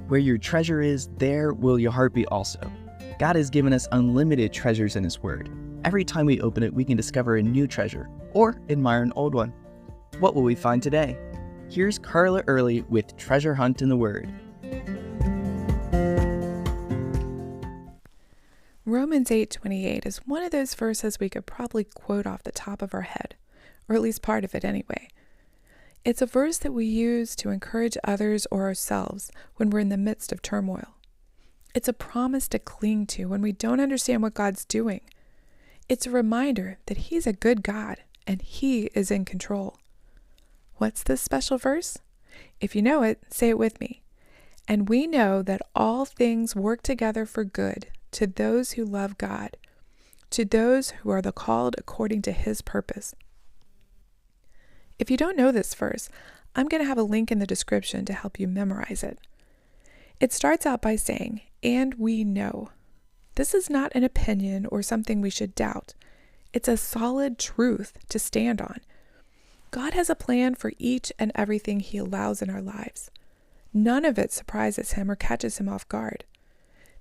Where your treasure is, there will your heart be also. God has given us unlimited treasures in His Word. Every time we open it, we can discover a new treasure or admire an old one. What will we find today? Here's Carla Early with Treasure Hunt in the Word. Romans 8:28 is one of those verses we could probably quote off the top of our head, or at least part of it anyway. It's a verse that we use to encourage others or ourselves when we're in the midst of turmoil. It's a promise to cling to when we don't understand what God's doing. It's a reminder that He's a good God and He is in control. What's this special verse? If you know it, say it with me. And we know that all things work together for good to those who love God, to those who are the called according to His purpose. If you don't know this verse, I'm going to have a link in the description to help you memorize it. It starts out by saying, and we know. This is not an opinion or something we should doubt. It's a solid truth to stand on. God has a plan for each and everything He allows in our lives. None of it surprises Him or catches Him off guard.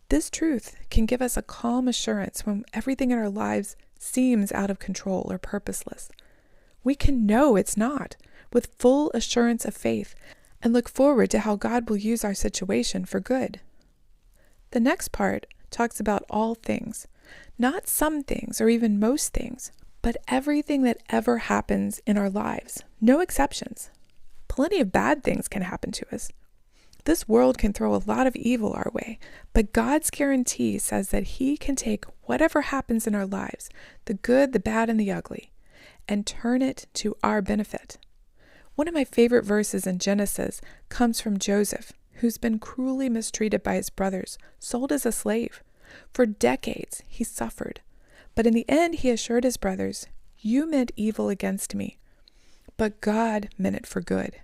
This truth can give us a calm assurance when everything in our lives seems out of control or purposeless. We can know it's not, with full assurance of faith, and look forward to how God will use our situation for good. The next part talks about all things, not some things or even most things, but everything that ever happens in our lives, no exceptions. Plenty of bad things can happen to us. This world can throw a lot of evil our way, but God's guarantee says that He can take whatever happens in our lives, the good, the bad, and the ugly, and turn it to our benefit. One of my favorite verses in Genesis comes from Joseph, who's been cruelly mistreated by his brothers, sold as a slave. For decades, he suffered. But in the end, he assured his brothers, "You meant evil against me, but God meant it for good."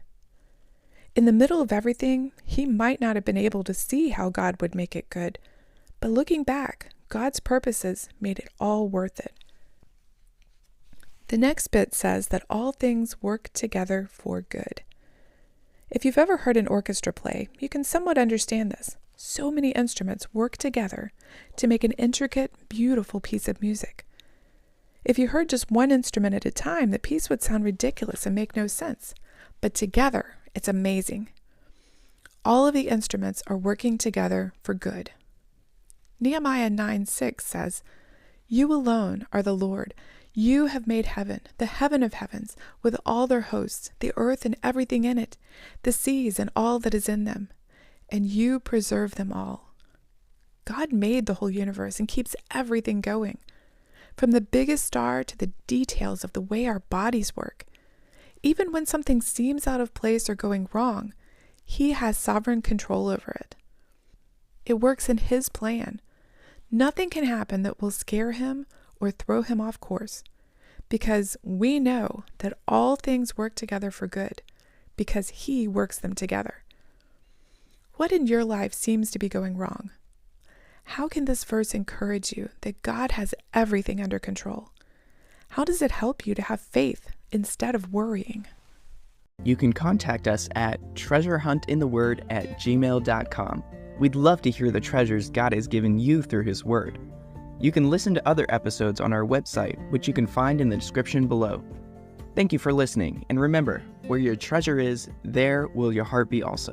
In the middle of everything, he might not have been able to see how God would make it good, but looking back, God's purposes made it all worth it. The next bit says that all things work together for good. If you've ever heard an orchestra play, you can somewhat understand this. So many instruments work together to make an intricate, beautiful piece of music. If you heard just one instrument at a time, the piece would sound ridiculous and make no sense. But together, it's amazing. All of the instruments are working together for good. Nehemiah 9:6 says, "You alone are the Lord. You have made heaven, the heaven of heavens, with all their hosts, the earth and everything in it, the seas and all that is in them, and you preserve them all." God made the whole universe and keeps everything going, from the biggest star to the details of the way our bodies work. Even when something seems out of place or going wrong, He has sovereign control over it. It works in His plan. Nothing can happen that will scare Him or throw Him off course, because we know that all things work together for good, because He works them together. What in your life seems to be going wrong? How can this verse encourage you that God has everything under control? How does it help you to have faith instead of worrying? You can contact us at treasurehuntintheword@gmail.com. We'd love to hear the treasures God has given you through His Word. You can listen to other episodes on our website, which you can find in the description below. Thank you for listening, and remember, where your treasure is, there will your heart be also.